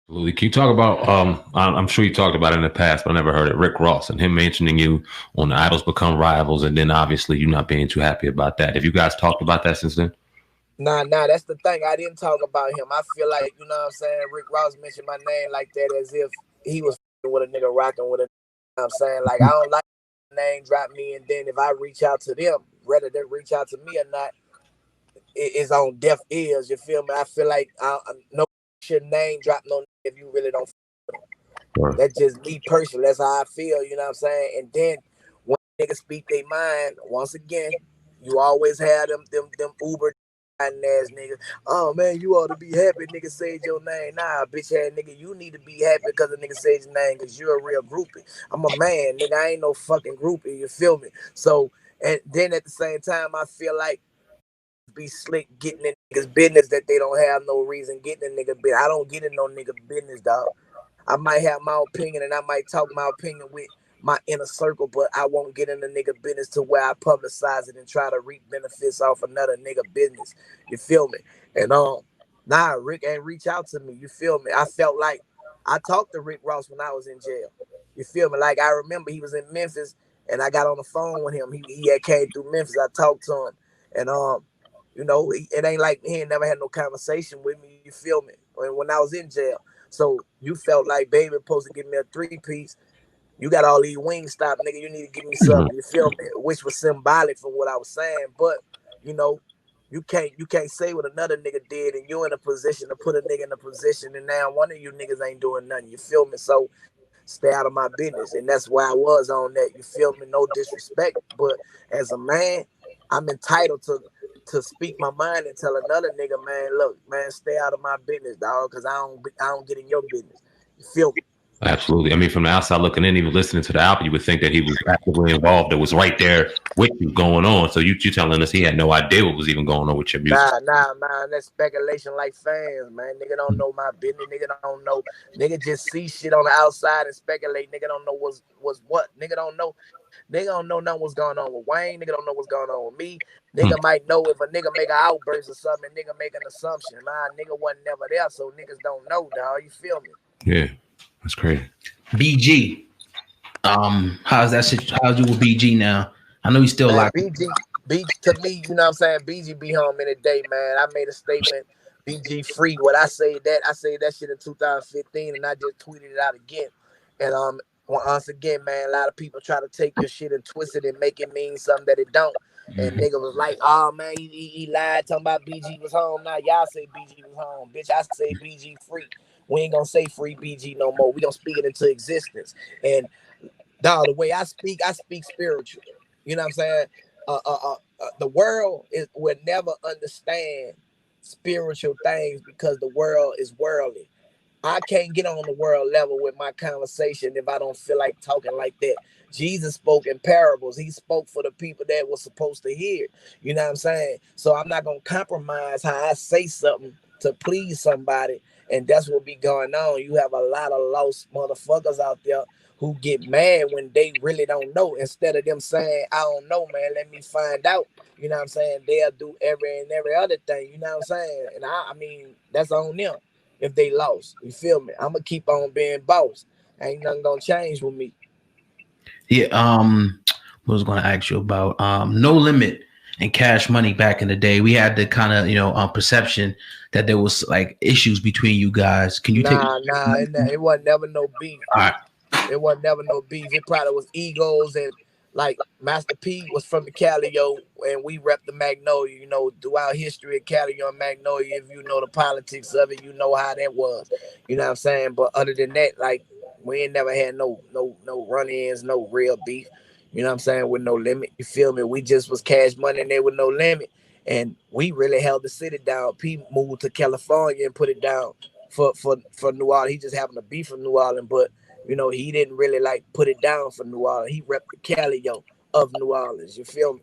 Absolutely. Can you talk about? I'm sure you talked about it in the past, but I never heard it. Rick Ross and him mentioning you on the Idols Become Rivals, and then obviously you not being too happy about that. Have you guys talked about that since then? Nah, that's the thing. I didn't talk about him. I feel like, you know what I'm saying, Rick Ross mentioned my name like that as if he was with a nigga rocking with a, you know what I'm saying? Like, I don't like name drop me, and then if I reach out to them, whether they reach out to me or not, it's on deaf ears. You feel me? I feel like no should name drop no if you really don't. Sure. That's just me personally. That's how I feel. You know what I'm saying? And then when niggas speak their mind, once again, you always have them Uber ass niggas. Oh man, you ought to be happy. Nigga said your name. Nah, bitch ass nigga, you need to be happy because the nigga said your name because you're a real groupie. I'm a man, nigga. I ain't no fucking groupie. You feel me? So and then at the same time, I feel like be slick getting in niggas' business that they don't have no reason getting in nigga business. I don't get in no nigga business, dog. I might have my opinion and I might talk my opinion with my inner circle, but I won't get in the nigga business to where I publicize it and try to reap benefits off another nigga business. You feel me? And nah, Rick ain't reach out to me. You feel me? I felt like I talked to Rick Ross when I was in jail. You feel me? Like I remember he was in Memphis and I got on the phone with him. He had came through Memphis. I talked to him and it ain't like he ain't never had no conversation with me. You feel me? When I was in jail. So you felt like baby supposed to give me a three-piece. You got all these wings stop, nigga. You need to give me Mhm. something. You feel me? Which was symbolic from what I was saying. But you know, you can't say what another nigga did, and you're in a position to put a nigga in a position, and now one of you niggas ain't doing nothing. You feel me? So stay out of my business, and that's why I was on that. You feel me? No disrespect, but as a man, I'm entitled to speak my mind and tell another nigga, man, look, man, stay out of my business, dog, because I don't get in your business. You feel me? Absolutely. I mean, from the outside looking in, even listening to the album, you would think that he was actively involved. That was right there with you going on. So you telling us he had no idea what was even going on with your music. Nah, man. That's speculation like fans, man. Nigga don't know my business. Nigga don't know. Nigga just see shit on the outside and speculate. Nigga don't know what's what. Nigga don't know. Nigga don't know nothing what's going on with Wayne. Nigga don't know what's going on with me. Hmm. Nigga might know if a nigga make an outburst or something. Nigga make an assumption. Man, nigga wasn't never there, so niggas don't know, dog. You feel me? Yeah, that's crazy. BG. How's that? How's you with BG now? I know he's still Man, locked. BG to me, you know what I'm saying? BG be home in a day, man. I made a statement, BG free. What I say that shit in 2015 and I just tweeted it out again. And once again, man, a lot of people try to take your shit and twist it and make it mean something that it don't. And Mhm. nigga was like, oh man, he lied, talking about BG was home. Now y'all say BG was home. Bitch, I say BG free. We ain't gonna say free BG no more. We gonna speak it into existence. And dog, the way I speak spiritual. You know what I'm saying? The world will never understand spiritual things because the world is worldly. I can't get on the world level with my conversation if I don't feel like talking like that. Jesus spoke in parables. He spoke for the people that were supposed to hear. You know what I'm saying? So I'm not gonna compromise how I say something to please somebody. And that's what be going on. You have a lot of lost motherfuckers out there who get mad when they really don't know. Instead of them saying, I don't know, man, let me find out. You know what I'm saying? They'll do every other thing. You know what I'm saying? And I mean, that's on them if they lost. You feel me? I'm gonna keep on being boss. Ain't nothing gonna change with me. Yeah. What was going to ask you about? No Limit and Cash Money back in the day. We had the kind of perception that there was like issues between you guys. Can you take? Nah, it wasn't never no beef. All right. It wasn't never no beef. It probably was egos and like Master P was from the Calio and we rep the Magnolia, throughout history of Calio and Magnolia, if you know the politics of it, you know how that was. You know what I'm saying? But other than that, like we ain't never had no run-ins, no real beef. You know what I'm saying? With no limit. You feel me? We just was Cash Money and there with no limit. And we really held the city down. P moved to California and put it down for New Orleans. He just happened to be from New Orleans, but he didn't really like put it down for New Orleans. He repped the Calio of New Orleans. You feel me?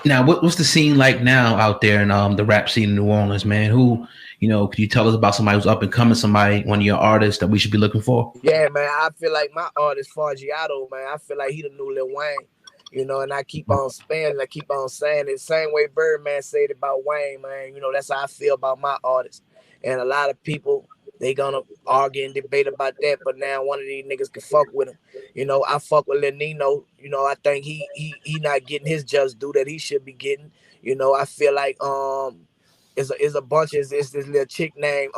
Now, what's the scene like now out there in the rap scene in New Orleans, man? Who, could you tell us about somebody who's up and coming, somebody, one of your artists that we should be looking for? Yeah, man. I feel like my artist Fargiato, man. I feel like he the new Lil Wayne. And I keep on spinning, I keep on saying it. Same way Birdman said about Wayne, man. That's how I feel about my artist. And a lot of people they gonna argue and debate about that. But now one of these niggas can fuck with him. You know, I fuck with Lil Nino. You know, I think he not getting his just due that he should be getting. You know, I feel like is a bunch of this little chick named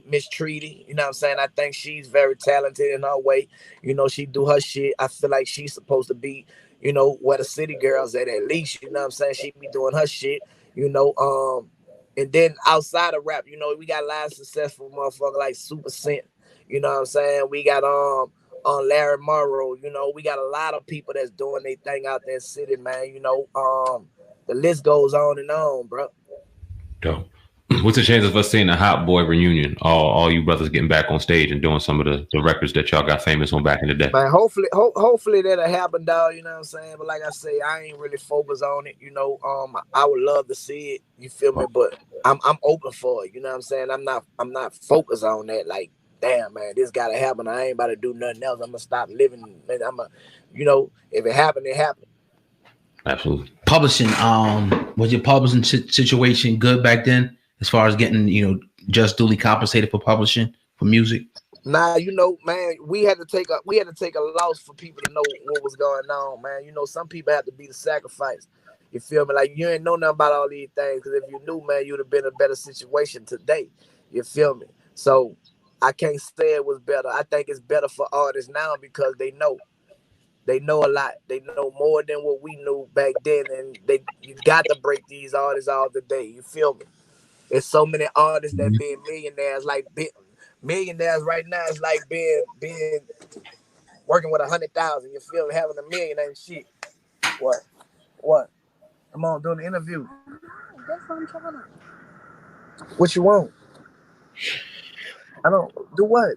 Miss Treaty. You know what I'm saying? I think she's very talented in her way. You know, she do her shit. I feel like she's supposed to be, you know, where the city girls at least. You know what I'm saying? She be doing her shit. You know, and then outside of rap, you know, we got a lot of successful motherfuckers like Super Cent. You know what I'm saying? We got on Larry Monroe. You know, we got a lot of people that's doing their thing out there in the city, man. You know, the list goes on and on, bro. Dope. What's the chance of us seeing a Hot Boy reunion? All you brothers getting back on stage and doing some of the records that y'all got famous on back in the day. Man, hopefully that'll happen, dog. You know what I'm saying? But like I say, I ain't really focused on it. You know, I would love to see it. You feel me? But I'm open for it. You know what I'm saying? I'm not focused on that. Like, damn, man, this gotta happen. I ain't about to do nothing else. I'm gonna stop living. And you know, if it happened, it happened. Absolutely. Publishing, was your publishing situation good back then, as far as getting, you know, just duly compensated for publishing for music? Nah, you know, man, we had to take a loss for people to know what was going on, man. You know, some people have to be the sacrifice. You feel me? Like, you ain't know nothing about all these things, because if you knew, man, you'd have been in a better situation today. You feel me? So I can't say it was better. I think it's better for artists now because they know. They know a lot. They know more than what we knew back then, and you got to break these artists all today. You feel me? There's so many artists that being millionaires, like millionaires right now is like being working with 100,000. You feel me? Having a million ain't shit. What? Come on, doing the interview. That's what I'm trying to. What you want? I don't do what?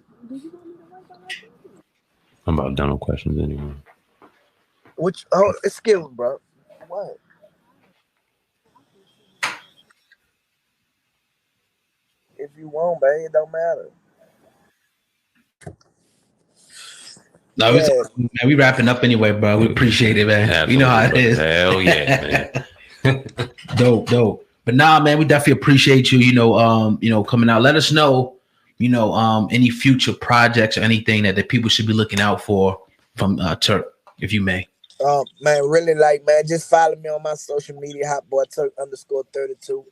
I'm about done with questions anyway. Which excuse me, bro. What? If you want, man, it don't matter. No, yeah. Man, we wrapping up anyway, bro. We appreciate it, man. Absolutely, you know how it is. Hell yeah, man. Dope. But nah, man, we definitely appreciate you, you know, coming out. Let us know, you know, any future projects or anything that people should be looking out for from Turk, if you may. Man, really, like, man, just follow me on my social media, HotBoyTurk_32.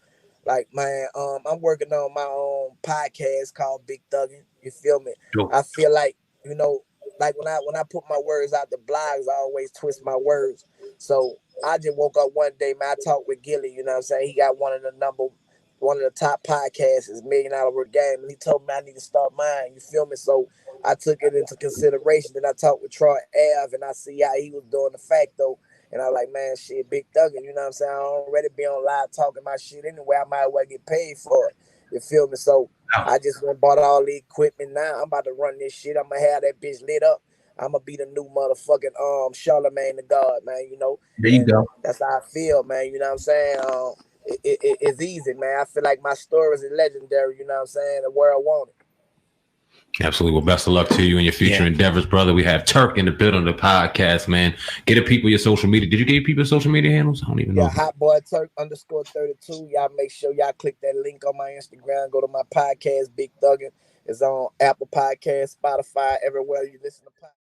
Like, man, I'm working on my own podcast called Big Thuggin'. You feel me? Sure. I feel like, you know, like when I put my words out the blogs, I always twist my words. So I just woke up one day, man, I talked with Gilly, you know what I'm saying? He got one of the top podcasts, is $1 Million Game, and he told me I need to start mine. You feel me? So I took it into consideration. Then I talked with Troy Ave, and I see how he was doing the facto. And I was like, man, shit, Big Thuggin', you know what I'm saying? I already be on live talking my shit anyway. I might as well get paid for it. You feel me? So I just went and bought all the equipment now. I'm about to run this shit. I'm going to have that bitch lit up. I'm going to be the new motherfucking Charlemagne the God, man, you know? There you go. That's how I feel, man, you know what I'm saying? It's easy, man. I feel like my stories is legendary, you know what I'm saying? The world want it. Absolutely. Well, best of luck to you in your future endeavors, brother. We have Turk in the building of the podcast, man. Get the people your social media. Did you give people social media handles? I don't even know. Yeah, HotBoyTurk_32. Y'all make sure y'all click that link on my Instagram. Go to my podcast, Big Thuggin'. It's on Apple Podcasts, Spotify, everywhere you listen to podcasts.